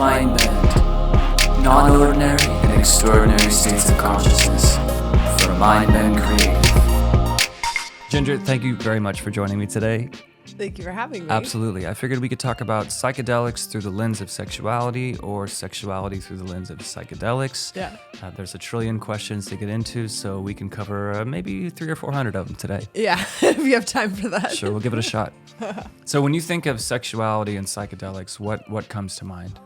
mind bend, non-ordinary and extraordinary states of consciousness for a mind bend creative. Ginger, thank you very much for joining me today. Thank you for having me. Absolutely. I figured we could talk about psychedelics through the lens of sexuality or sexuality through the lens of psychedelics. Yeah. There's a trillion questions to get into, so we can cover maybe 300 or 400 of them today. Yeah, if you have time for that. Sure, we'll give it a shot. So when you think of sexuality and psychedelics, what comes to mind?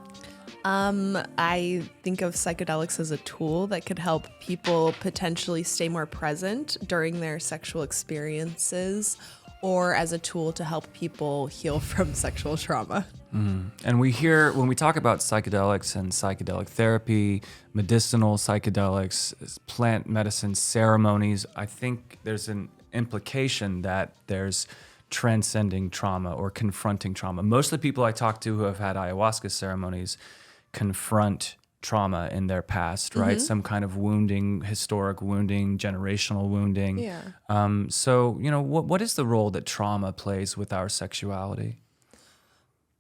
I think of psychedelics as a tool that could help people potentially stay more present during their sexual experiences, or as a tool to help people heal from sexual trauma. And we hear, when we talk about psychedelics and psychedelic therapy, medicinal psychedelics, plant medicine, ceremonies, I think there's an implication that there's transcending trauma or confronting trauma. Most of the people I talk to who have had ayahuasca ceremonies confront trauma in their past, right? Some kind of wounding, historic wounding, generational wounding. Yeah. So, what is the role that trauma plays with our sexuality?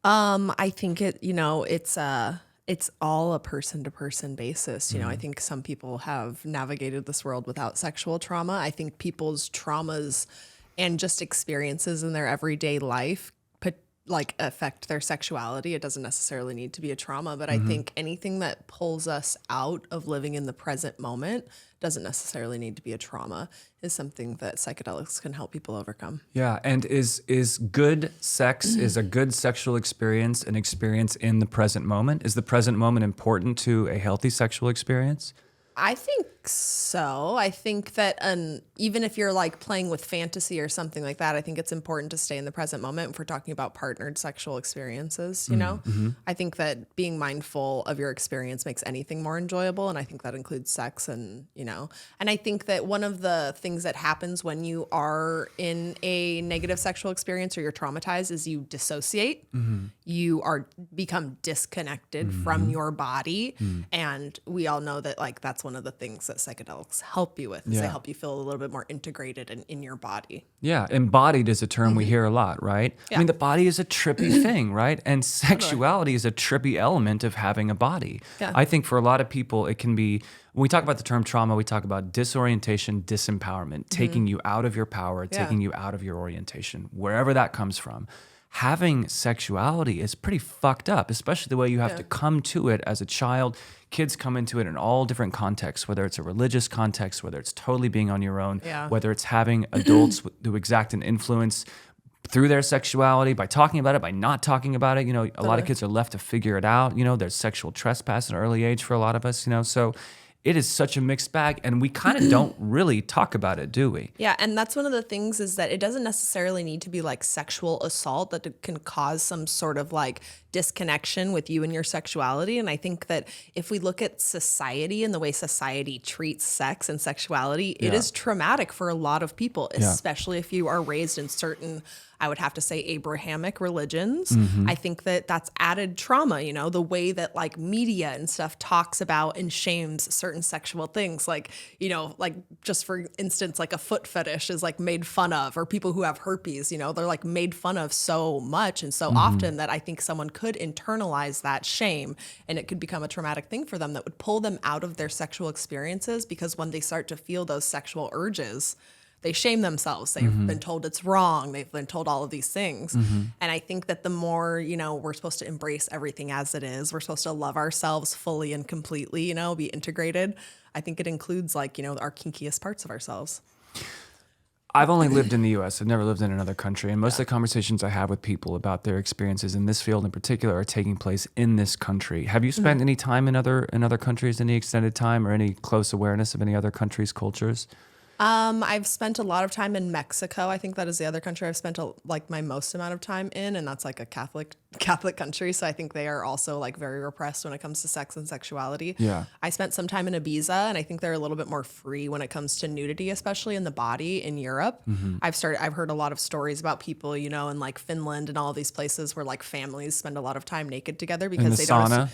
I think it's all a person-to-person basis. I think some people have navigated this world without sexual trauma. I think people's traumas and just experiences in their everyday life affect their sexuality. It doesn't necessarily need to be a trauma, but I think anything that pulls us out of living in the present moment doesn't necessarily need to be a trauma, is something that psychedelics can help people overcome. Yeah, and is good sex, is a good sexual experience an experience in the present moment? Is the present moment important to a healthy sexual experience? I think so. I think that even if you're playing with fantasy or something like that, I think it's important to stay in the present moment if we're talking about partnered sexual experiences, I think that being mindful of your experience makes anything more enjoyable, and I think that includes sex and I think that one of the things that happens when you are in a negative sexual experience or you're traumatized is you dissociate. You become disconnected from your body, and we all know that that's one of the things that psychedelics help you with. Is they help you feel a little bit more integrated and in your body. Yeah, embodied is a term we hear a lot, right? Yeah. I mean, the body is a trippy thing, right? And sexuality is a trippy element of having a body. Yeah. I think for a lot of people, it can be, when we talk about the term trauma, we talk about disorientation, disempowerment, taking you out of your power, taking you out of your orientation, wherever that comes from. Having sexuality is pretty fucked up, especially the way you have to come to it as a child. Kids come into it in all different contexts, whether it's a religious context, whether it's totally being on your own, whether it's having adults who exact an influence through their sexuality by talking about it, by not talking about it. A lot of kids are left to figure it out. There's sexual trespass at an early age for a lot of us, so it is such a mixed bag, and we kind of don't really talk about it, do we? Yeah, and that's one of the things, is that it doesn't necessarily need to be sexual assault that can cause some sort of disconnection with you and your sexuality. And I think that if we look at society and the way society treats sex and sexuality, it is traumatic for a lot of people, especially if you are raised in certain, I would have to say, Abrahamic religions. I think that that's added trauma, the way that media and stuff talks about and shames certain sexual things, just for instance, a foot fetish is made fun of, or people who have herpes, they're made fun of so much and so often that I think someone could internalize that shame, and it could become a traumatic thing for them that would pull them out of their sexual experiences, because when they start to feel those sexual urges, they shame themselves. They've been told it's wrong. They've been told all of these things. And I think that the more, we're supposed to embrace everything as it is. We're supposed to love ourselves fully and completely, be integrated. I think it includes our kinkiest parts of ourselves. I've only lived in the U.S. I've never lived in another country. And most of the conversations I have with people about their experiences in this field in particular are taking place in this country. Have you spent any time in other countries, any extended time, or any close awareness of any other countries' cultures? I've spent a lot of time in Mexico. I think that is the other country I've spent my most amount of time in, and that's a Catholic country. So I think they are also very repressed when it comes to sex and sexuality. Yeah. I spent some time in Ibiza, and I think they're a little bit more free when it comes to nudity, especially in the body in Europe. I've heard a lot of stories about people, in Finland and all these places where families spend a lot of time naked together because they don't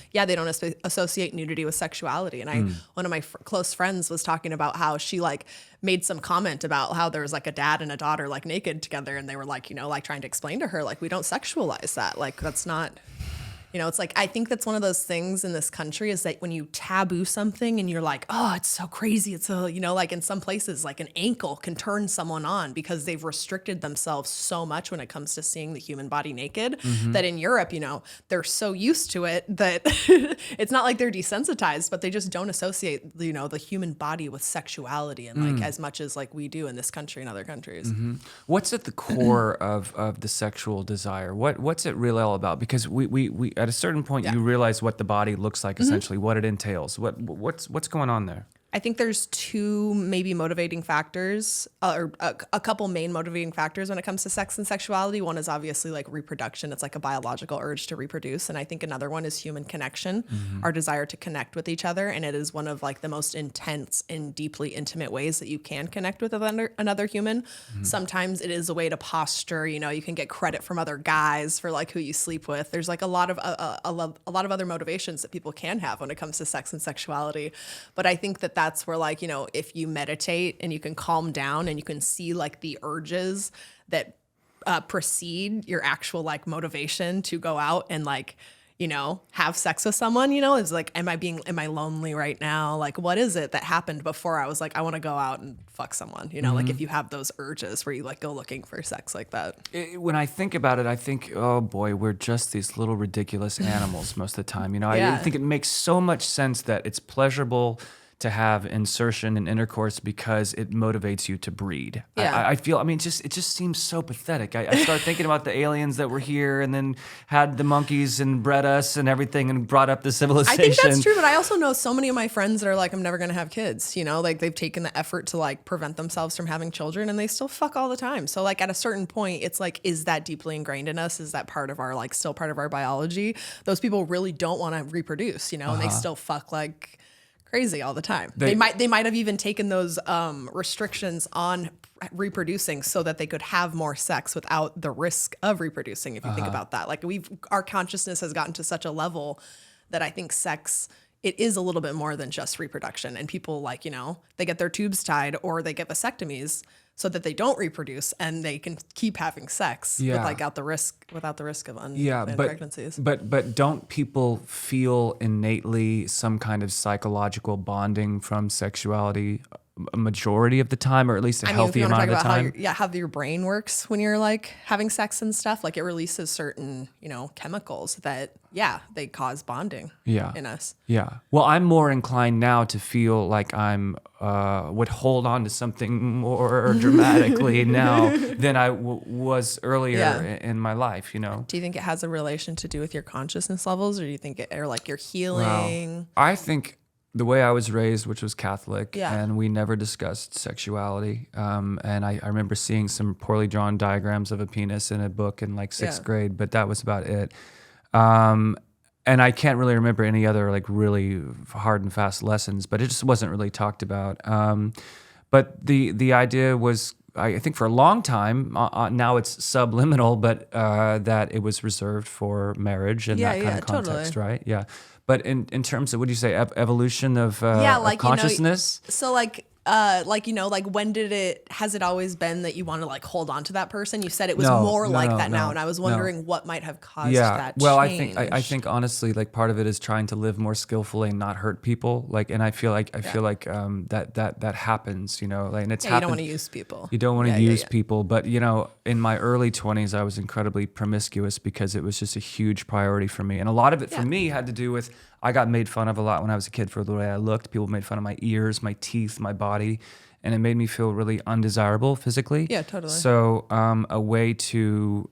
associate nudity with sexuality. And one of my close friends was talking about how she made some comment about how there was a dad and a daughter naked together, and they were trying to explain to her we don't sexualize that, that's not You know, it's like, I think that's one of those things in this country is that when you taboo something and you're like, oh, it's so crazy. It's so, you know, like in some places, like an ankle can turn someone on because they've restricted themselves so much when it comes to seeing the human body naked that in Europe, you know, they're so used to it that it's not like they're desensitized, but they just don't associate, you know, the human body with sexuality and like as much as like we do in this country and other countries. What's at the core of the sexual desire? What's it really all about? Because we at a certain point you realize what the body looks like, essentially what it entails. What's going on there? I think there's two maybe motivating factors, or a couple main motivating factors when it comes to sex and sexuality. One is obviously like reproduction. It's like a biological urge to reproduce. And I think another one is human connection, our desire to connect with each other. And it is one of like the most intense and deeply intimate ways that you can connect with another human. Sometimes it is a way to posture, you know, you can get credit from other guys for like who you sleep with. There's like a lot of other motivations that people can have when it comes to sex and sexuality. But I think that that's where, like, you know, if you meditate and you can calm down and you can see like the urges that precede your actual like motivation to go out and like, you know, have sex with someone, you know, it's like, am I lonely right now? Like, what is it that happened before I was like, I want to go out and fuck someone, you know, like if you have those urges where you like go looking for sex like that. When I think about it, I think, oh boy, we're just these little ridiculous animals most of the time. You know, I think it makes so much sense that it's pleasurable to have insertion and intercourse because it motivates you to breed. Yeah. I feel, I mean, it just seems so pathetic. I start thinking about the aliens that were here and then had the monkeys and bred us and everything and brought up the civilization. I think that's true, but I also know so many of my friends that are like, I'm never going to have kids, you know, like they've taken the effort to like prevent themselves from having children and they still fuck all the time. So like at a certain point, it's like, is that deeply ingrained in us? Is that part of our, like still part of our biology? Those people really don't want to reproduce, you know, and they still fuck like crazy all the time. They might have even taken those restrictions on reproducing so that they could have more sex without the risk of reproducing. If you think about that, like our consciousness has gotten to such a level that I think sex, it is a little bit more than just reproduction. And people like, you know, they get their tubes tied or they get vasectomies so that they don't reproduce and they can keep having sex without the risk of unplanned pregnancies. But don't people feel innately some kind of psychological bonding from sexuality a majority of the time, or at least a healthy amount of the time? How your brain works when you're like having sex and stuff. Like it releases certain, you know, chemicals that, they cause bonding in us. Yeah. Well, I'm more inclined now to feel like I'm would hold on to something more dramatically now than I was earlier in my life, you know. Do you think it has a relation to do with your consciousness levels, or do you think or like your healing? Well, I think the way I was raised, which was Catholic, and we never discussed sexuality. And I remember seeing some poorly drawn diagrams of a penis in a book in like sixth grade, but that was about it. And I can't really remember any other like really hard and fast lessons, but it just wasn't really talked about. But the idea was, I think for a long time, now it's subliminal, but that it was reserved for marriage and that kind of context, totally. right? Yeah. But in terms of, what do you say, evolution of, of consciousness? You know, so like, you know, like has it always been that you want to like hold on to that person? You said it was more like that now. And I was wondering what might have caused that well, change. I think honestly, like part of it is trying to live more skillfully and not hurt people. Like, and I feel like that happens, you know, like, and it's happened. You don't want to use people. You don't want to use people. But, you know, in my early 20s, I was incredibly promiscuous because it was just a huge priority for me. And a lot of it for me had to do with, I got made fun of a lot when I was a kid for the way I looked. People made fun of my ears, my teeth, my body, and it made me feel really undesirable physically. Yeah, totally. So a way to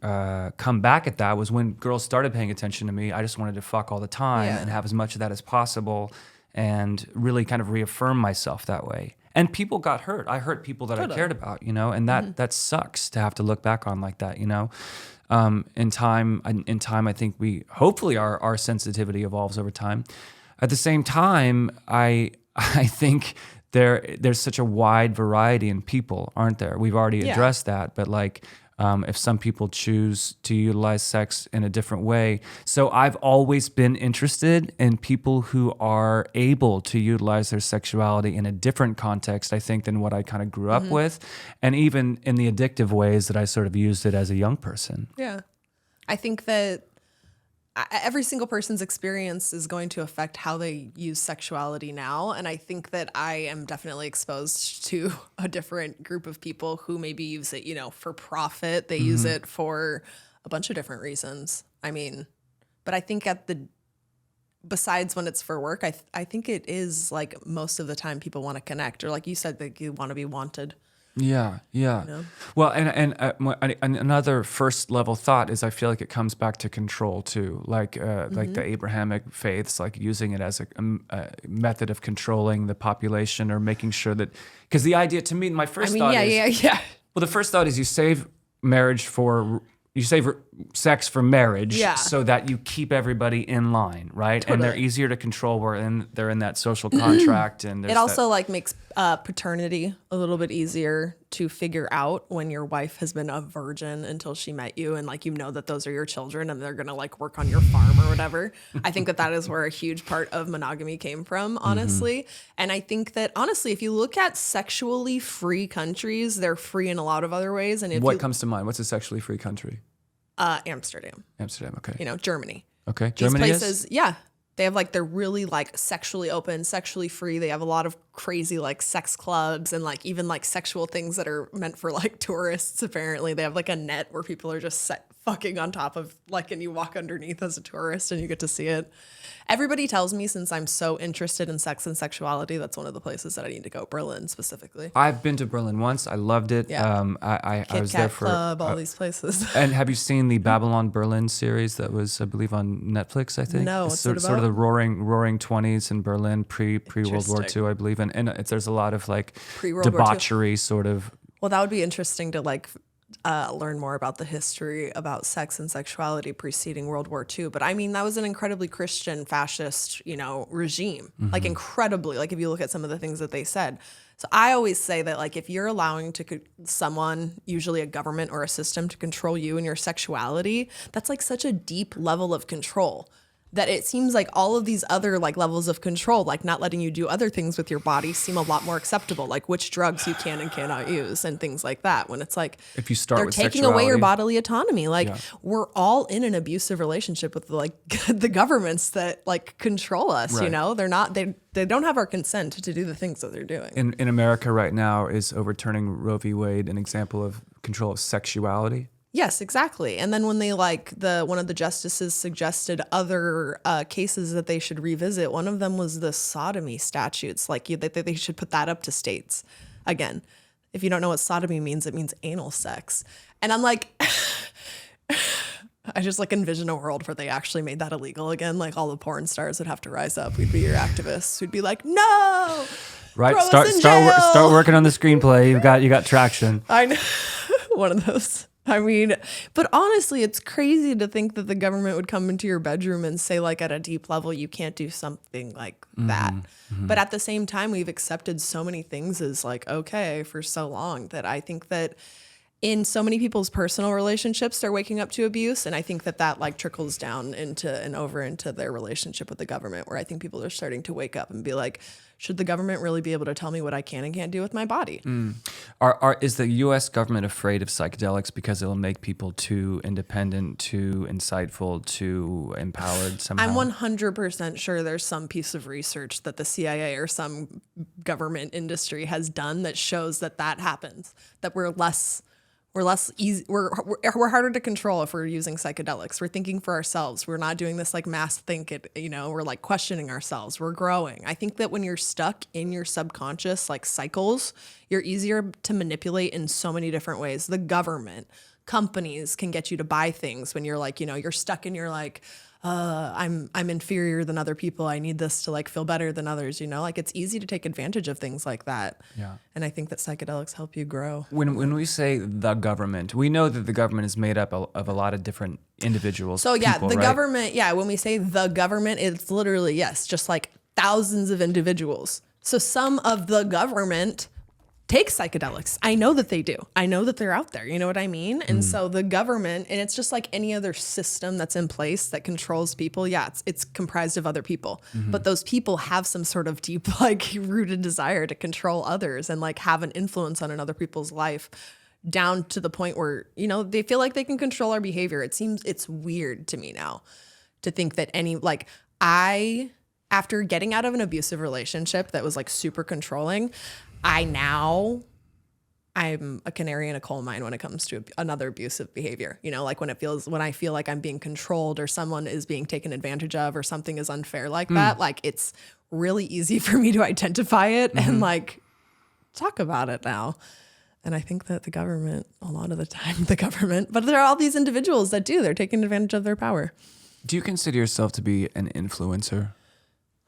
come back at that was when girls started paying attention to me. I just wanted to fuck all the time and have as much of that as possible and really kind of reaffirm myself that way. And people got hurt. I hurt people that I cared about, you know, and that sucks to have to look back on like that, you know. In time, I think hopefully our sensitivity evolves over time. At the same time, I think there's such a wide variety in people, aren't there? We've already addressed that, but like, if some people choose to utilize sex in a different way. So I've always been interested in people who are able to utilize their sexuality in a different context, I think, than what I kind of grew up with. And even in the addictive ways that I sort of used it as a young person. Yeah. I think that every single person's experience is going to affect how they use sexuality now. And I think that I am definitely exposed to a different group of people who maybe use it, for profit. They use it for a bunch of different reasons. I mean, but I think besides when it's for work, I think it is like most of the time people want to connect, or like you said, that you want to be wanted. Yeah. Well, and another first level thought is I feel like it comes back to control too, like the Abrahamic faiths, like using it as a method of controlling the population or making sure that, because the idea to me, my first thought is, yeah. Well, the first thought is you save sex for marriage, so that you keep everybody in line, right? Totally. And they're easier to control they're in that social contract. And it also makes paternity a little bit easier to figure out when your wife has been a virgin until she met you, and that those are your children and they're gonna work on your farm or whatever. I think that is where a huge part of monogamy came from, honestly. And I think that honestly, if you look at sexually free countries, they're free in a lot of other ways. And what comes to mind? What's a sexually free country? Amsterdam. Okay. Germany. Okay. These Germany places, yeah. They have they're really sexually open, sexually free. They have a lot of crazy sex clubs and even sexual things that are meant for tourists. Apparently, they have a net where people are just fucking on top of and you walk underneath as a tourist and you get to see it. Everybody tells me, since I'm so interested in sex and sexuality, that's one of the places that I need to go. Berlin specifically. I've been to Berlin once. I loved it. Yeah. I Kit was Kat there for Club, all these places. And have you seen the Babylon Berlin series that was, I believe, on Netflix? I think. No, it's what's sort, it about? Sort of the roaring 20s in Berlin, pre World War II, I believe, and there's a lot of Pre-World War II. debauchery, sort of. Well, that would be interesting to learn more about the history about sex and sexuality preceding World War II. But I mean, that was an incredibly Christian fascist, regime, incredibly, if you look at some of the things that they said. So I always say that if you're allowing someone, usually a government or a system, to control you and your sexuality, that's such a deep level of control that it seems all of these other levels of control, not letting you do other things with your body, seem a lot more acceptable, which drugs you can and cannot use and things like that. When it's if you start they're with taking sexuality, away your bodily autonomy. We're all in an abusive relationship with the governments that control us. Right. They're not they don't have our consent to do the things that they're doing. in America right now, is overturning Roe v. Wade an example of control of sexuality? Yes, exactly. And then when they one of the justices suggested other cases that they should revisit, one of them was the sodomy statutes. They should put that up to states. Again, if you don't know what sodomy means, it means anal sex. And I'm I just envision a world where they actually made that illegal again. All the porn stars would have to rise up. We'd be your activists. We'd be no. Right. Throw us in jail. Start working on the screenplay. You got traction. I know. One of those. I mean, but honestly, it's crazy to think that the government would come into your bedroom and say at a deep level, you can't do something like that. Mm-hmm. But at the same time, we've accepted so many things as okay for so long that I think that in so many people's personal relationships, they're waking up to abuse. And I think that trickles down over into their relationship with the government, where I think people are starting to wake up and be should the government really be able to tell me what I can and can't do with my body? Is the U.S. government afraid of psychedelics because it'll make people too independent, too insightful, too empowered somehow? I'm 100% sure there's some piece of research that the CIA or some government industry has done that shows that happens, that we're less easy. We're harder to control if we're using psychedelics. We're thinking for ourselves. We're not doing this mass think it, we're questioning ourselves. We're growing. I think that when you're stuck in your subconscious cycles, you're easier to manipulate in so many different ways. The government, companies can get you to buy things when you're you're stuck and you're I'm inferior than other people. I need this to feel better than others, it's easy to take advantage of things like that. Yeah. And I think that psychedelics help you grow. When we say the government, we know that the government is made up of a lot of different individuals. So yeah, people, the right? government, when we say the government, it's literally, yes, just thousands of individuals. So some of the government take psychedelics. I know that they do. I know that they're out there. You know what I mean? And so the government, and it's just like any other system that's in place that controls people. Yeah, it's comprised of other people, but those people have some sort of deep, rooted desire to control others and have an influence on another people's life, down to the point where, they feel like they can control our behavior. It seems it's weird to me now to think that after getting out of an abusive relationship that was like super controlling, I'm a canary in a coal mine when it comes to another abusive behavior. You know, like when I feel like I'm being controlled or someone is being taken advantage of or something is unfair like that, like it's really easy for me to identify it and like talk about it now. And I think that a lot of the time, but there are all these individuals that they're taking advantage of their power. Do you consider yourself to be an influencer?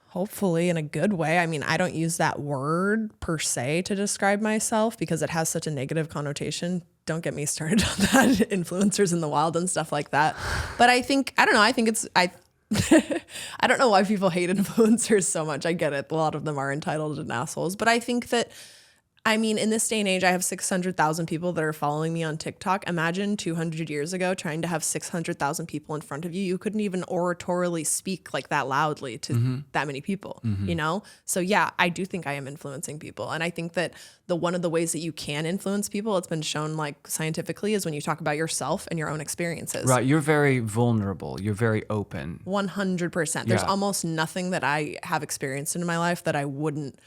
Hopefully in a good way. I mean, I don't use that word per se to describe myself because it has such a negative connotation. Don't get me started on that. Influencers in the wild and stuff like that. But I don't know. I think I don't know why people hate influencers so much. I get it. A lot of them are entitled and assholes. But I think that, I mean, in this day and age, I have 600,000 people that are following me on TikTok. Imagine 200 years ago trying to have 600,000 people in front of you. You couldn't even oratorily speak like that loudly to that many people, you know? So yeah, I do think I am influencing people. And I think that one of the ways that you can influence people, it's been shown like scientifically, is when you talk about yourself and your own experiences. Right. You're very vulnerable. You're very open. 100%. There's almost nothing that I have experienced in my life that I wouldn't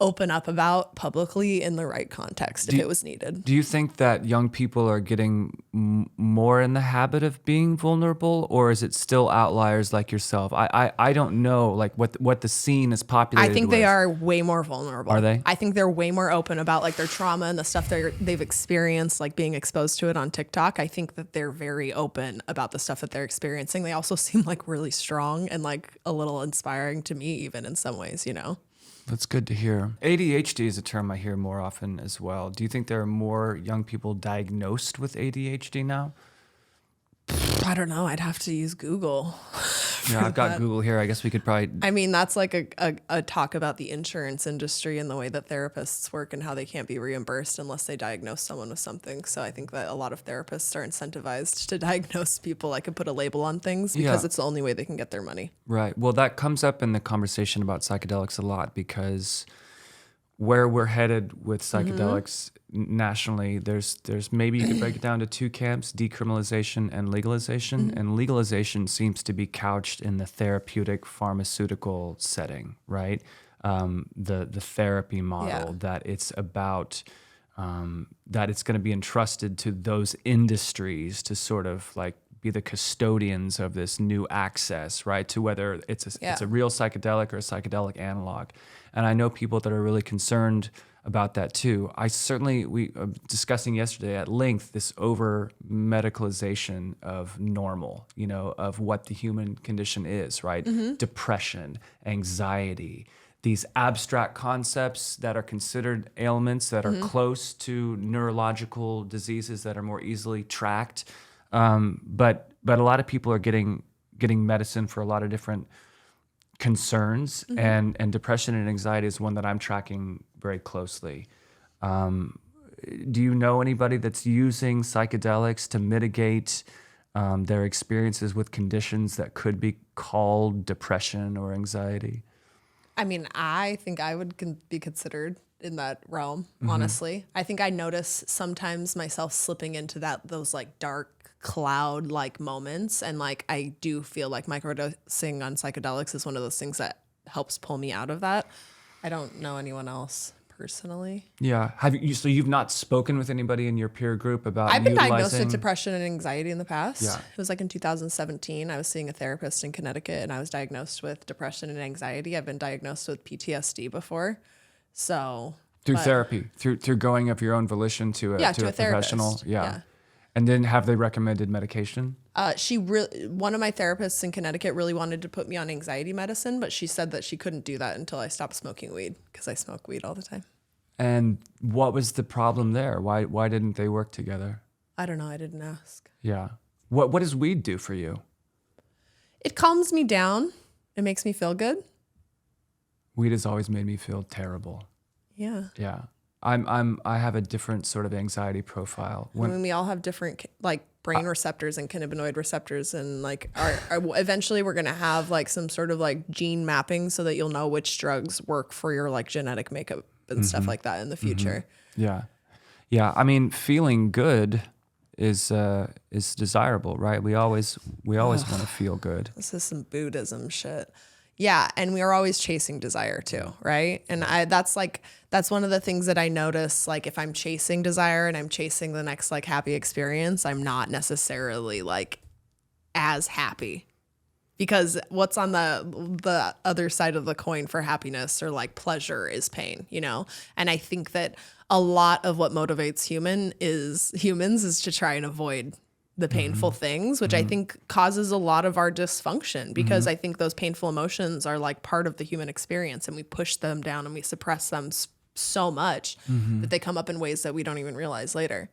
open up about publicly in the right context if it was needed. Do you think that young people are getting more in the habit of being vulnerable, or is it still outliers like yourself? I don't know like what the scene is populated I think with. they are way more vulnerable. Are they? I think they're way more open about like their trauma and the stuff they've experienced, like being exposed to it on TikTok. I think that they're very open about the stuff that they're experiencing. They also seem like really strong and like a little inspiring to me even in some ways, you know? That's good to hear. ADHD is a term I hear more often as well. Do you think there are more young people diagnosed with ADHD now? I don't know. I'd have to use Google. Yeah, I've got Google here. I guess we could probably... I mean, that's like a talk about the insurance industry and the way that therapists work and how they can't be reimbursed unless they diagnose someone with something. So I think that a lot of therapists are incentivized to diagnose people, like, and put a label on things because it's the only way they can get their money. Right. Well, that comes up in the conversation about psychedelics a lot because where we're headed with psychedelics nationally, there's maybe you could break it down to two camps: decriminalization and legalization. And legalization seems to be couched in the therapeutic pharmaceutical setting, right? The therapy model that it's about, that it's going to be entrusted to those industries to sort of like be the custodians of this new access, right? To whether it's a real psychedelic or a psychedelic analog. And I know people that are really concerned about that too. We discussing yesterday at length this over medicalization of normal, you know, of what the human condition is, right? Depression, anxiety, these abstract concepts that are considered ailments that are close to neurological diseases that are more easily tracked. But a lot of people are getting medicine for a lot of different concerns, and depression and anxiety is one that I'm tracking very closely. Do you know anybody that's using psychedelics to mitigate their experiences with conditions that could be called depression or anxiety? I mean, I think I would be considered in that realm, honestly. I think I notice sometimes myself slipping into those like dark cloud like moments, and like I do feel like microdosing on psychedelics is one of those things that helps pull me out of that. I don't know anyone else personally. Yeah. So you've not spoken with anybody in your peer group about I've been utilizing... diagnosed with depression and anxiety in the past. Yeah. It was like in 2017. I was seeing a therapist in Connecticut and I was diagnosed with depression and anxiety. I've been diagnosed with PTSD before. So through therapy, through going of your own volition to a professional. Yeah. And then have they recommended medication? One of my therapists in Connecticut really wanted to put me on anxiety medicine, but she said that she couldn't do that until I stopped smoking weed because I smoke weed all the time. And what was the problem there? Why didn't they work together? I don't know. I didn't ask. Yeah. What does weed do for you? It calms me down. It makes me feel good. Weed has always made me feel terrible. Yeah. Yeah. I have a different sort of anxiety profile. I mean, we all have different like brain receptors and cannabinoid receptors, and like eventually we're gonna have like some sort of like gene mapping so that you'll know which drugs work for your like genetic makeup and stuff like that in the future. Yeah. I mean, feeling good is desirable, right? We always want to feel good. This is some Buddhism shit. Yeah, and we are always chasing desire too, right? And that's one of the things that I notice, like if I'm chasing desire and I'm chasing the next like happy experience, I'm not necessarily like as happy. Because what's on the other side of the coin for happiness or like pleasure is pain, you know? And I think that a lot of what motivates humans is to try and avoid the painful things, which I think causes a lot of our dysfunction, because I think those painful emotions are like part of the human experience, and we push them down and we suppress them so much that they come up in ways that we don't even realize later.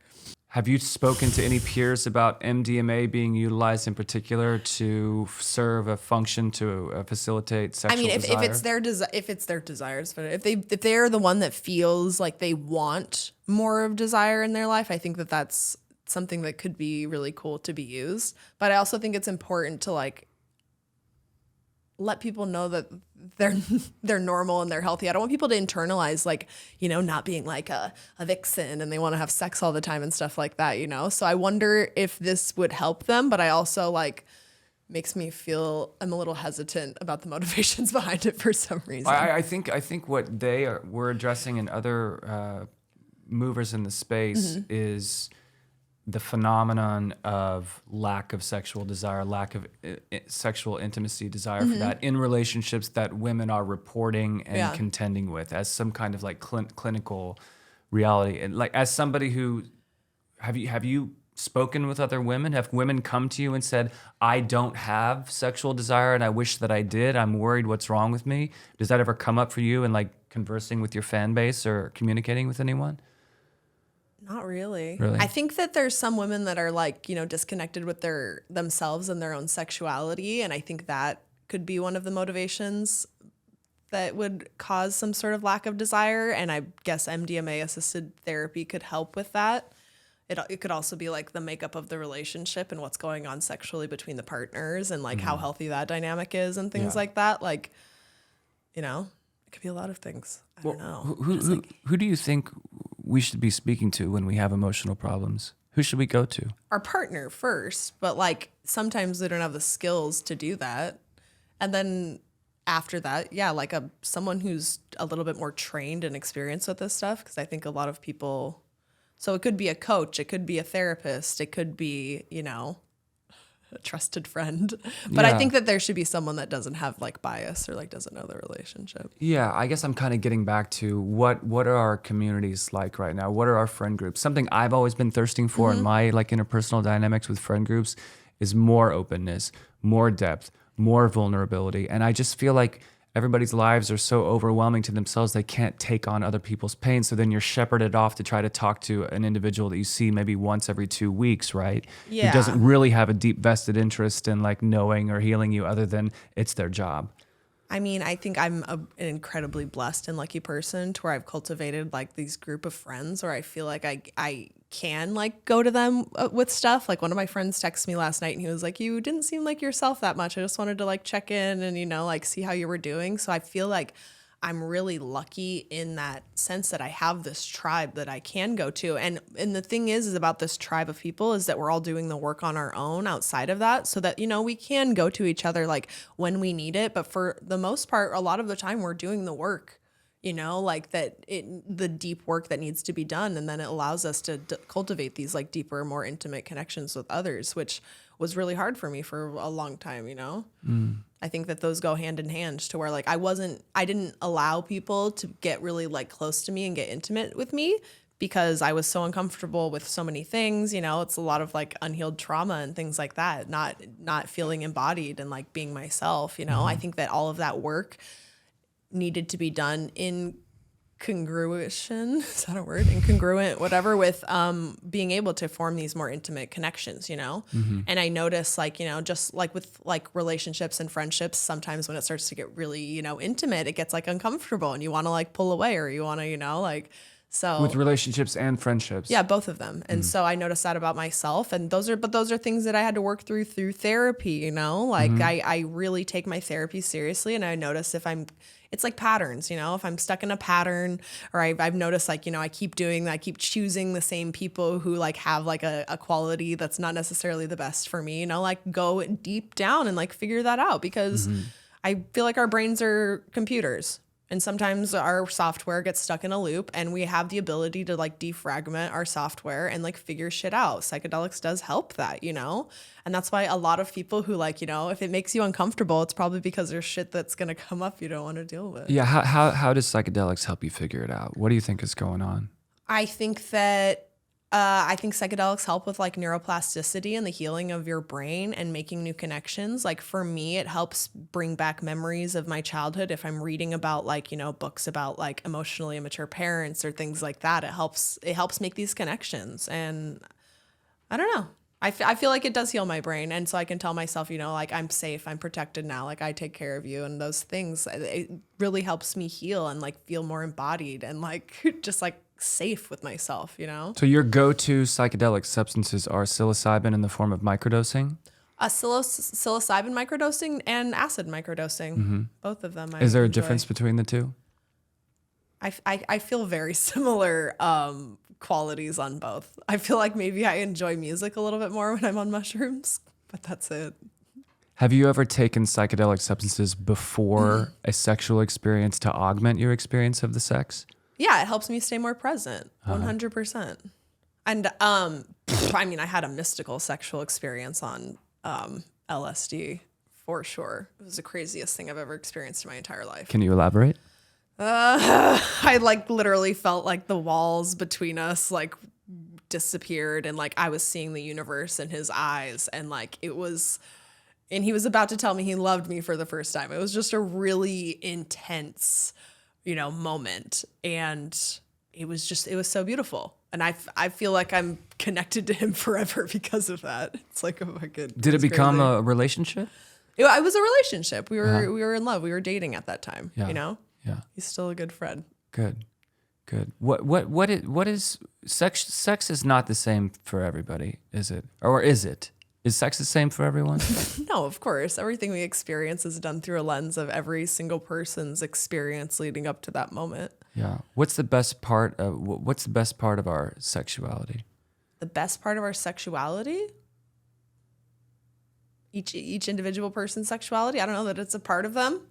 Have you spoken to any peers about MDMA being utilized in particular to serve a function to facilitate sexual desire? if it's their desires, but if they're the one that feels like they want more of desire in their life, I think that that's something that could be really cool to be used. But I also think it's important to like let people know that they're normal and they're healthy. I don't want people to internalize like, you know, not being like a vixen and they want to have sex all the time and stuff like that, you know? So I wonder if this would help them, but I also like makes me feel I'm a little hesitant about the motivations behind it for some reason. I think what we're addressing in other movers in the space is the phenomenon of lack of sexual desire, lack of sexual intimacy, desire for that in relationships that women are reporting and contending with as some kind of like clinical reality. And like, as somebody who, have you spoken with other women? Have women come to you and said, I don't have sexual desire and I wish that I did. I'm worried what's wrong with me. Does that ever come up for you in like conversing with your fan base or communicating with anyone? Not really. Really? I think that there's some women that are like, you know, disconnected with themselves and their own sexuality. And I think that could be one of the motivations that would cause some sort of lack of desire. And I guess MDMA assisted therapy could help with that. It could also be like the makeup of the relationship and what's going on sexually between the partners and like how healthy that dynamic is and things like that. Like, you know, it could be a lot of things. I don't know. Who do you think we should be speaking to when we have emotional problems? Who should we go to? Our partner first, but like sometimes they don't have the skills to do that. And then after that, yeah, like someone who's a little bit more trained and experienced with this stuff, because I think a lot of people, so it could be a coach, it could be a therapist, it could be, you know, a trusted friend. But I think that there should be someone that doesn't have like bias or like doesn't know the relationship. Yeah, I guess I'm kind of getting back to what are our communities like right now? What are our friend groups? Something I've always been thirsting for in my like interpersonal dynamics with friend groups is more openness, more depth, more vulnerability. And I just feel like everybody's lives are so overwhelming to themselves, they can't take on other people's pain. So then you're shepherded off to try to talk to an individual that you see maybe once every 2 weeks, right? Yeah. Who doesn't really have a deep vested interest in like knowing or healing you other than it's their job. I mean, I think I'm an incredibly blessed and lucky person to where I've cultivated like these group of friends where I feel like I can like go to them with stuff. Like one of my friends texted me last night and he was like, you didn't seem like yourself that much. I just wanted to like check in and, you know, like see how you were doing. So I feel like I'm really lucky in that sense that I have this tribe that I can go to. And the thing is about this tribe of people is that we're all doing the work on our own outside of that so that, you know, we can go to each other like when we need it. But for the most part, a lot of the time we're doing the work, you know, like the deep work that needs to be done. And then it allows us to cultivate these like deeper, more intimate connections with others, which was really hard for me for a long time, you know? I think that those go hand in hand to where like I didn't allow people to get really like close to me and get intimate with me because I was so uncomfortable with so many things, you know, it's a lot of like unhealed trauma and things like that, not feeling embodied and like being myself, you know? I think that all of that work needed to be done in congruation, is that a word? Incongruent, whatever, with being able to form these more intimate connections, you know? And I notice like, you know, just like with like relationships and friendships, sometimes when it starts to get really, you know, intimate, it gets like uncomfortable and you want to like pull away or you want to, you know, like, So with relationships and friendships. yeah, both of them. And so I noticed that about myself. And those are things that I had to work through therapy, you know? Like I really take my therapy seriously, and I notice it's like patterns, you know, if I'm stuck in a pattern, or I've noticed, like, you know, I keep doing that, I keep choosing the same people who like have like a quality that's not necessarily the best for me, you know, like go deep down and like figure that out, because I feel like our brains are computers. And sometimes our software gets stuck in a loop, and we have the ability to like defragment our software and like figure shit out. Psychedelics does help that, you know? And that's why a lot of people who like, you know, if it makes you uncomfortable, it's probably because there's shit that's going to come up you don't want to deal with. Yeah. How does psychedelics help you figure it out? What do you think is going on? I think psychedelics help with like neuroplasticity and the healing of your brain and making new connections. Like for me, it helps bring back memories of my childhood. If I'm reading about like, you know, books about like emotionally immature parents or things like that, it helps make these connections. And I don't know. I feel like it does heal my brain. And so I can tell myself, you know, like I'm safe, I'm protected now, like I take care of you. And those things, it really helps me heal and like feel more embodied and like just like safe with myself, you know? So your go-to psychedelic substances are psilocybin in the form of microdosing? Psilocybin microdosing and acid microdosing. Both of them. Is there a difference between the two? I feel very similar qualities on both. I feel like maybe I enjoy music a little bit more when I'm on mushrooms, but that's it. Have you ever taken psychedelic substances before a sexual experience to augment your experience of the sex? Yeah, it helps me stay more present, 100%. And I mean, I had a mystical sexual experience on LSD for sure. It was the craziest thing I've ever experienced in my entire life. Can you elaborate? I like literally felt like the walls between us like disappeared, and like I was seeing the universe in his eyes, and like he was about to tell me he loved me for the first time. It was just a really intense, you know, moment, and it was so beautiful. And I feel like I'm connected to him forever because of that. It's like a fucking. Did it become a relationship? It was a relationship. We were in love. We were dating at that time. Yeah. You know. Yeah. He's still a good friend. Good. What is sex? Sex is not the same for everybody, is it? Or is it? Is sex the same for everyone? No, of course. Everything we experience is done through a lens of every single person's experience leading up to that moment. Yeah. What's the best part of our sexuality? The best part of our sexuality? Each individual person's sexuality? I don't know, that it's a part of them.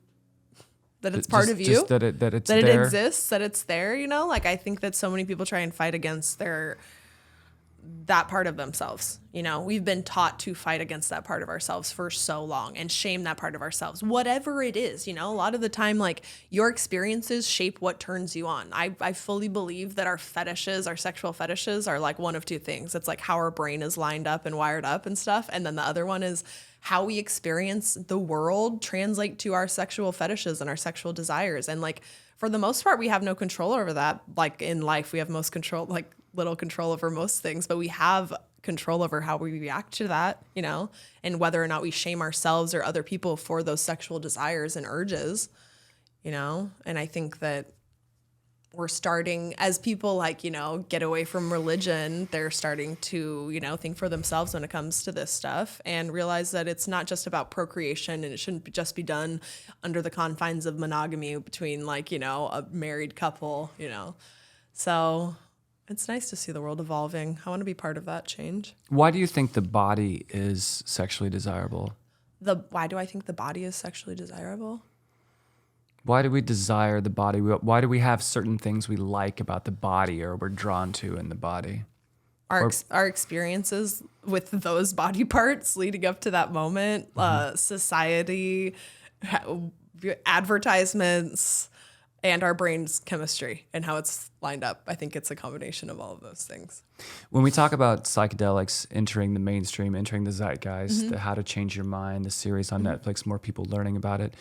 That it's part of you. Just that it it exists, that it's there, you know? Like I think that so many people try and fight against that part of themselves. You know, we've been taught to fight against that part of ourselves for so long and shame that part of ourselves, whatever it is, you know. A lot of the time, like your experiences shape what turns you on. I fully believe that our sexual fetishes are like one of two things. It's like how our brain is lined up and wired up and stuff. And then the other one is how we experience the world translate to our sexual fetishes and our sexual desires. And like, for the most part, we have no control over that. Like in life, we have little control over most things, but we have control over how we react to that, you know, and whether or not we shame ourselves or other people for those sexual desires and urges, you know. And I think that we're starting, as people like, you know, get away from religion, they're starting to, you know, think for themselves when it comes to this stuff and realize that it's not just about procreation, and it shouldn't just be done under the confines of monogamy between like, you know, a married couple, you know. So it's nice to see the world evolving. I want to be part of that change. Why do you think the body is sexually desirable? Why do I think the body is sexually desirable? Why do we desire the body? Why do we have certain things we like about the body or we're drawn to in the body? Our experiences with those body parts leading up to that moment, society, advertisements, and our brain's chemistry and how it's lined up. I think it's a combination of all of those things. When we talk about psychedelics entering the mainstream, entering the zeitgeist, the How to Change Your Mind, the series on Netflix, more people learning about it,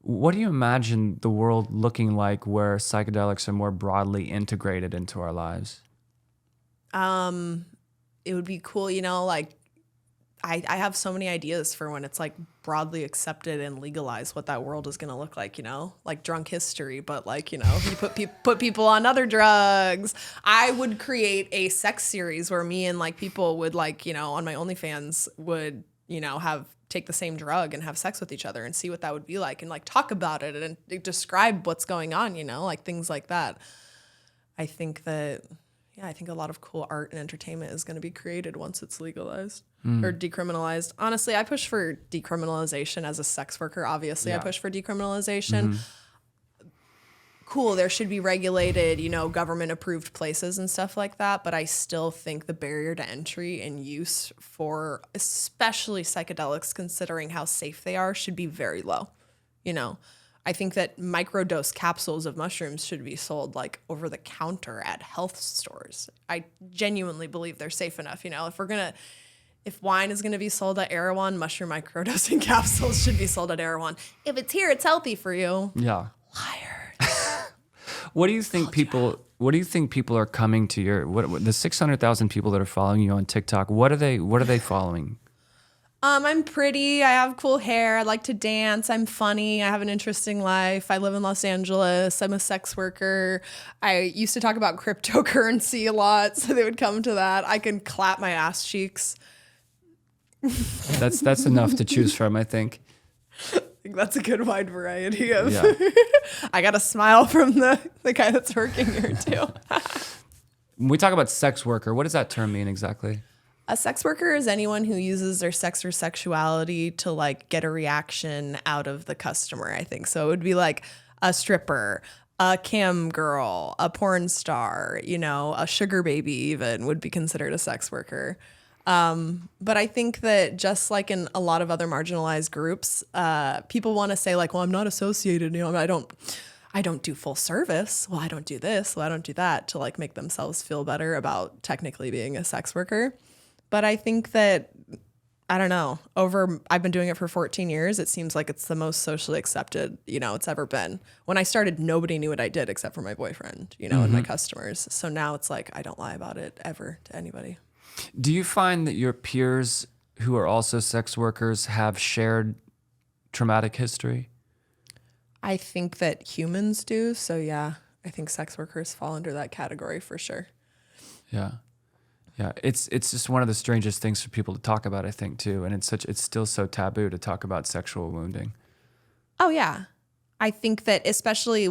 what do you imagine the world looking like where psychedelics are more broadly integrated into our lives? It would be cool, you know, like I have so many ideas for when it's like broadly accepted and legalized what that world is going to look like, like drunk history, but like, you put people on other drugs. I would create a sex series where me and like people would like, on my OnlyFans would, take the same drug and have sex with each other and see what that would be like and like talk about it and describe what's going on, like things like that. I think that, I think a lot of cool art and entertainment is going to be created once it's legalized or decriminalized. Honestly, I push for decriminalization as a sex worker. Obviously, I push for decriminalization. Cool, there should be regulated, government approved places and stuff like that. But I still think the barrier to entry and use for especially psychedelics, considering how safe they are, should be very low. I think that microdose capsules of mushrooms should be sold like over the counter at health stores. I genuinely believe they're safe enough. If wine is going to be sold at Erewhon, mushroom microdosing capsules should be sold at Erewhon. If it's here, it's healthy for you. Yeah. Liar. What do you think people are coming to your the 600,000 people that are following you on TikTok? What are they following? I'm pretty. I have cool hair. I like to dance. I'm funny. I have an interesting life. I live in Los Angeles. I'm a sex worker. I used to talk about cryptocurrency a lot, so they would come to that. I can clap my ass cheeks. That's enough to choose from, I think. I think that's a good wide variety of. Yeah. I got a smile from the guy that's working here too. When we talk about sex worker, what does that term mean exactly? A sex worker is anyone who uses their sex or sexuality to like get a reaction out of the customer, I think. So it would be like a stripper, a cam girl, a porn star, a sugar baby even would be considered a sex worker. But I think that just like in a lot of other marginalized groups, people want to say like, well, I'm not associated, I don't do full service. Well, I don't do this. Well, I don't do that, to like make themselves feel better about technically being a sex worker. But I think that, I don't know, I've been doing it for 14 years. It seems like it's the most socially accepted, it's ever been. When I started, nobody knew what I did except for my boyfriend, and my customers. So now it's like, I don't lie about it ever to anybody. Do you find that your peers who are also sex workers have shared traumatic history? I think that humans do. So yeah, I think sex workers fall under that category for sure. Yeah. Yeah, it's just one of the strangest things for people to talk about, I think, too. And it's still so taboo to talk about sexual wounding. Oh, yeah. I think that especially,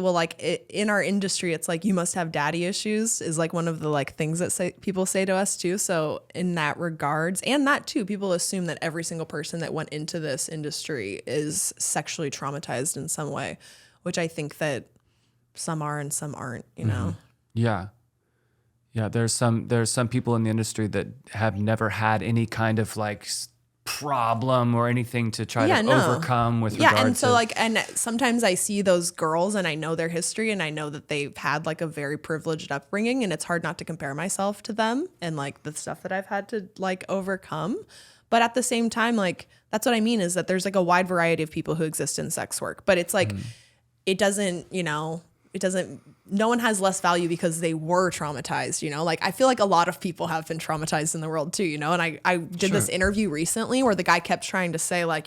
in our industry, it's like you must have daddy issues is like one of the like things that people say to us too. So in that regards, and that too, people assume that every single person that went into this industry is sexually traumatized in some way, which I think that some are and some aren't, Yeah. Yeah, there's some people in the industry that have never had any kind of like problem or anything to try to overcome with regard to. Yeah, and so and sometimes I see those girls and I know their history and I know that they've had like a very privileged upbringing and it's hard not to compare myself to them and like the stuff that I've had to like overcome. But at the same time, like that's what I mean is that there's like a wide variety of people who exist in sex work, but it's like it doesn't, no one has less value because they were traumatized, like I feel like a lot of people have been traumatized in the world too, and I did this interview recently where the guy kept trying to say well,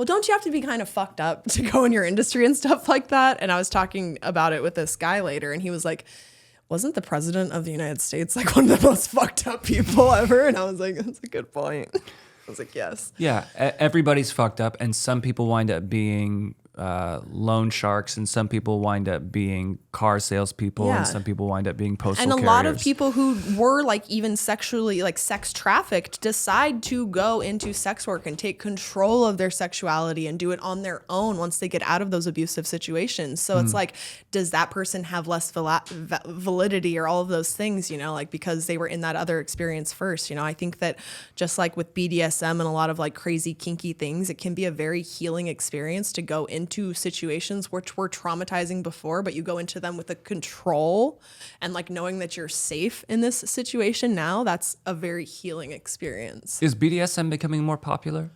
don't you have to be kind of fucked up to go in your industry and stuff like that? And I was talking about it with this guy later and he was like, wasn't the president of the United States like one of the most fucked up people ever? And I was like, that's a good point. I was like, yes. Yeah, everybody's fucked up and some people wind up being loan sharks and some people wind up being car salespeople and some people wind up being postal carriers. And a lot of people who were like even sexually like sex trafficked decide to go into sex work and take control of their sexuality and do it on their own once they get out of those abusive situations. So it's like, does that person have less validity or all of those things, like because they were in that other experience first? I think that just like with BDSM and a lot of like crazy kinky things, it can be a very healing experience to go into situations which were traumatizing before, but you go into them with a control and like knowing that you're safe in this situation now. That's a very healing experience. Is BDSM becoming more popular?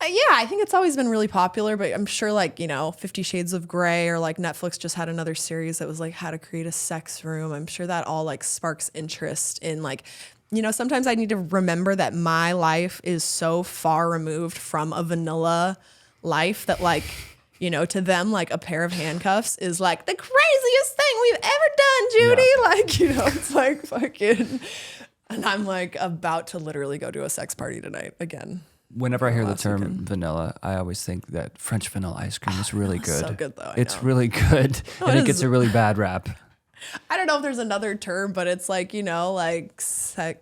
Yeah, I think it's always been really popular, but I'm sure 50 Shades of Grey or like Netflix just had another series that was like how to create a sex room. I'm sure that all like sparks interest in like sometimes I need to remember that my life is so far removed from a vanilla life that like, to them, like a pair of handcuffs is like the craziest thing we've ever done, Judy. Yeah. Like, it's like fucking, and I'm like about to literally go to a sex party tonight again. Whenever I hear the last term weekend. vanilla, I always think that French vanilla ice cream is really good. So good though. It's really good, and it gets a really bad rap. I don't know if there's another term, but it's like, like sexually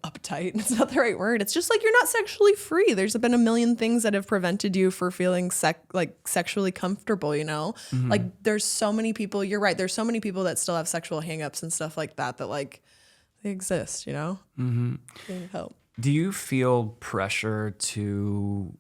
uptight. It's not the right word. It's just like you're not sexually free. There's been a million things that have prevented you for feeling sexually comfortable, Mm-hmm. Like there's so many people, you're right. There's so many people that still have sexual hangups and stuff like that like they exist, Mm-hmm. They need help. Do you feel pressure to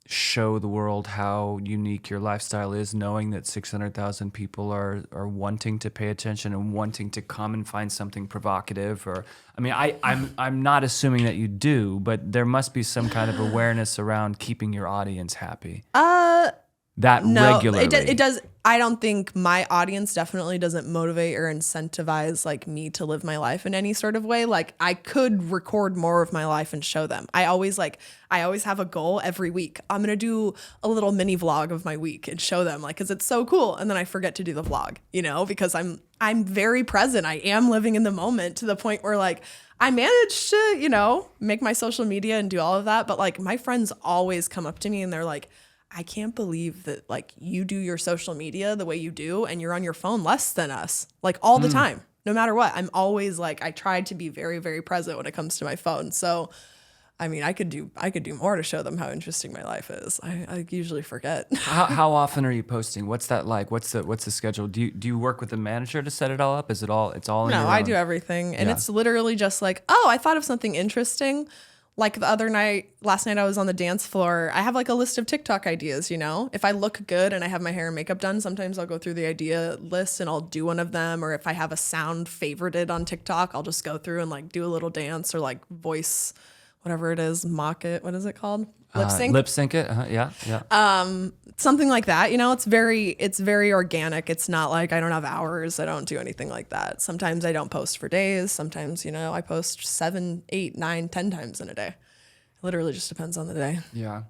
show the world how unique your lifestyle is, knowing that 600,000 people are wanting to pay attention and wanting to come and find something provocative? Or, I mean, I'm not assuming that you do, but there must be some kind of awareness around keeping your audience happy. Regularly. It does. I don't think my audience definitely doesn't motivate or incentivize like me to live my life in any sort of way. Like I could record more of my life and show them. I always have a goal every week. I'm going to do a little mini vlog of my week and show them like, cause it's so cool. And then I forget to do the vlog, because I'm very present. I am living in the moment to the point where like I managed to, make my social media and do all of that. But like my friends always come up to me and they're like, I can't believe that like you do your social media the way you do and you're on your phone less than us, like all the time, no matter what. I'm always like, I try to be very, very present when it comes to my phone. So, I mean, I could do more to show them how interesting my life is. I usually forget. How often are you posting? What's that like? What's the schedule? Do you work with a manager to set it all up? Is it all, it's all in No, your I own? do everything. And Yeah. it's literally just like, oh, I thought of something interesting. Like last night I was on the dance floor. I have like a list of TikTok ideas, If I look good and I have my hair and makeup done, sometimes I'll go through the idea list and I'll do one of them. Or if I have a sound favorited on TikTok, I'll just go through and like do a little dance or like voice, whatever it is, mock it. What is it called? Lip sync? Lip sync it? Yeah. Something like that. It's very organic. It's not like I don't have hours. I don't do anything like that. Sometimes I don't post for days. Sometimes, I post 7, 8, 9, 10 times in a day. It literally just depends on the day. Yeah.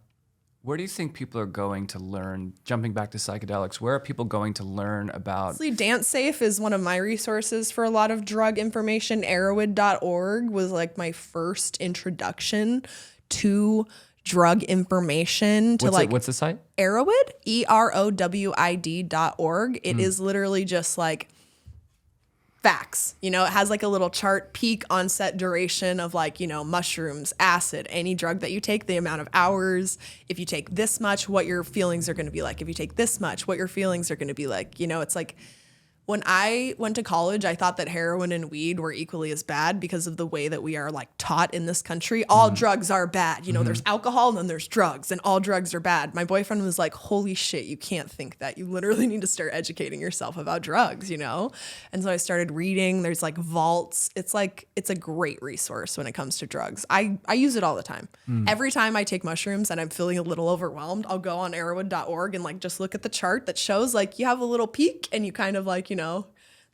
Where do you think people are going to learn, jumping back to psychedelics, where are people going to learn about? Honestly, Dance Safe is one of my resources for a lot of drug information. Erowid.org was like my first introduction to drug information to What's the site? Erowid, EROWID.org. It is literally just like facts. It has like a little chart, peak onset duration of like, mushrooms, acid, any drug that you take, the amount of hours. If you take this much, what your feelings are going to be like. If you take this much, what your feelings are going to be like. It's like when I went to college, I thought that heroin and weed were equally as bad because of the way that we are like taught in this country. All drugs are bad. There's alcohol and then there's drugs and all drugs are bad. My boyfriend was like, holy shit, you can't think that. You literally need to start educating yourself about drugs, And so I started reading. There's like vaults. It's a great resource when it comes to drugs. I use it all the time. Every time I take mushrooms and I'm feeling a little overwhelmed, I'll go on erowid.org and like just look at the chart that shows like you have a little peak and you kind of like,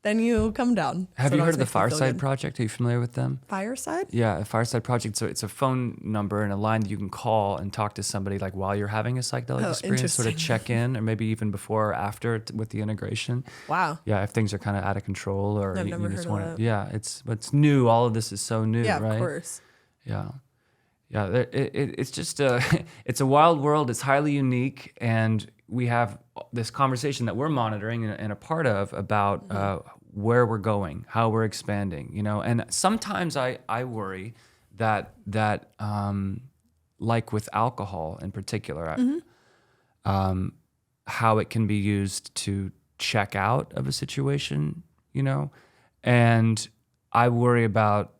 then you come down. Have So you it heard of always the makes me feel Fireside good. Project? Are you familiar with them? Fireside? Yeah, a Fireside Project. So it's a phone number and a line that you can call and talk to somebody like while you're having a psychedelic experience, sort of interesting. check in, or maybe even before or after with the integration. Wow. Yeah, if things are kind of out of control or I've you never just heard of want that. to. Yeah, it's new. All of this is so new, Yeah, right? of course. Yeah. Yeah, it's just it's a wild world. It's highly unique, and we have this conversation that we're monitoring and a part of about where we're going, how we're expanding, And sometimes I worry that like with alcohol in particular, how it can be used to check out of a situation, and I worry about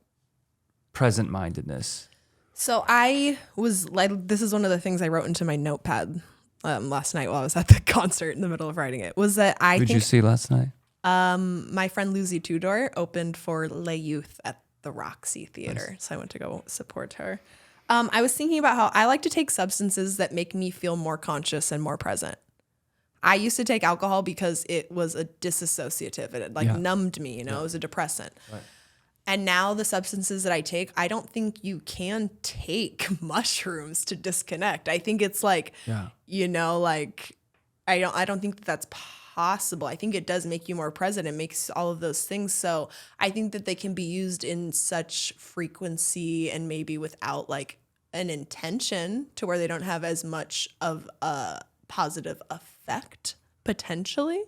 present-mindedness. So I was like, this is one of the things I wrote into my notepad last night while I was at the concert in the middle of writing it, was that I Who'd think you see last night? my friend Lucy Tudor opened for Lay Youth at the Roxy Theater. So I went to go support her. I was thinking about how I like to take substances that make me feel more conscious and more present. I used to take alcohol because it was a disassociative. It numbed me, it was a depressant. Right. And now the substances that I take, I don't think you can take mushrooms to disconnect. I think it's like, I don't think that's possible. I think it does make you more present. It makes all of those things. So I think that they can be used in such frequency and maybe without like an intention to where they don't have as much of a positive effect potentially.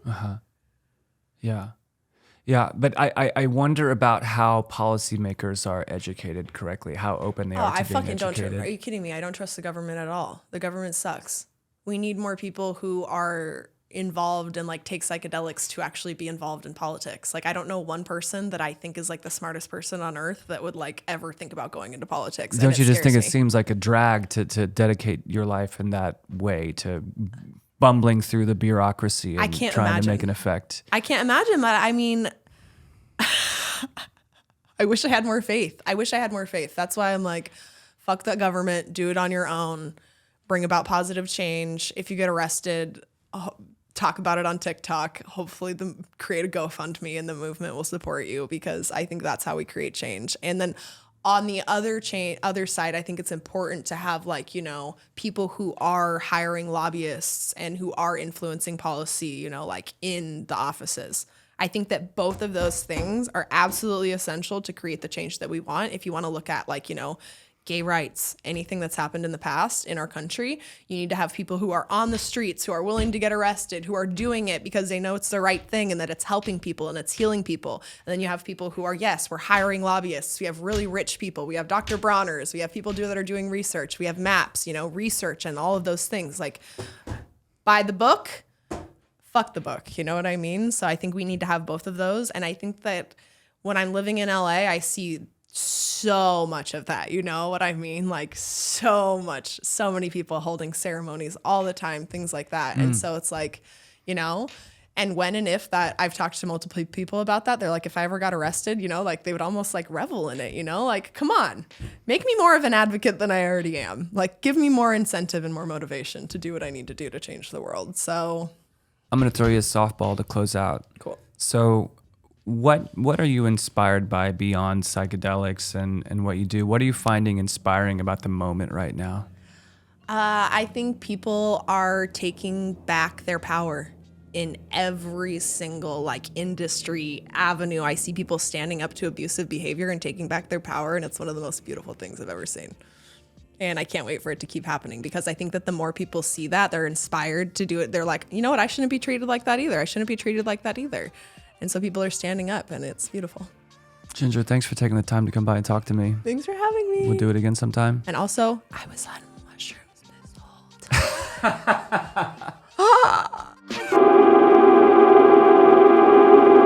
Yeah, but I wonder about how policymakers are educated correctly, how open they are to being educated. Are you kidding me? I don't trust the government at all. The government sucks. We need more people who are involved and like take psychedelics to actually be involved in politics. Like I don't know one person that I think is like the smartest person on earth that would like ever think about going into politics. Don't you just think it seems like a drag to dedicate your life in that way to bumbling through the bureaucracy and trying to make an effect? I can't imagine that. I mean, I wish I had more faith. That's why I'm like, fuck that government, do it on your own, bring about positive change. If you get arrested, talk about it on TikTok. Hopefully create a GoFundMe and the movement will support you, because I think that's how we create change. And then on the other side, I think it's important to have like, people who are hiring lobbyists and who are influencing policy, like in the offices. I think that both of those things are absolutely essential to create the change that we want. If you want to look at like, gay rights, anything that's happened in the past in our country, you need to have people who are on the streets, who are willing to get arrested, who are doing it because they know it's the right thing and that it's helping people and it's healing people. And then you have people who are, yes, we're hiring lobbyists. We have really rich people. We have Dr. Bronner's. We have people that are doing research. We have MAPS, research and all of those things. Like, buy the book, fuck the book. You know what I mean? So I think we need to have both of those. And I think that when I'm living in LA, I see so much of that, you know what I mean? Like so many people holding ceremonies all the time, things like that. And so it's like, and when and if that, I've talked to multiple people about that. They're like, if I ever got arrested, like they would almost like revel in it, like, come on, make me more of an advocate than I already am. Like, give me more incentive and more motivation to do what I need to do to change the world. So I'm going to throw you a softball to close out. Cool. So what are you inspired by beyond psychedelics and what you do? What are you finding inspiring about the moment right now? I think people are taking back their power in every single like industry avenue. I see people standing up to abusive behavior and taking back their power, and it's one of the most beautiful things I've ever seen. And I can't wait for it to keep happening, because I think that the more people see that, they're inspired to do it. They're like, you know what? I shouldn't be treated like that either. And so people are standing up, and it's beautiful. Ginger, thanks for taking the time to come by and talk to me. Thanks for having me. We'll do it again sometime. And also, I was on mushrooms this whole time.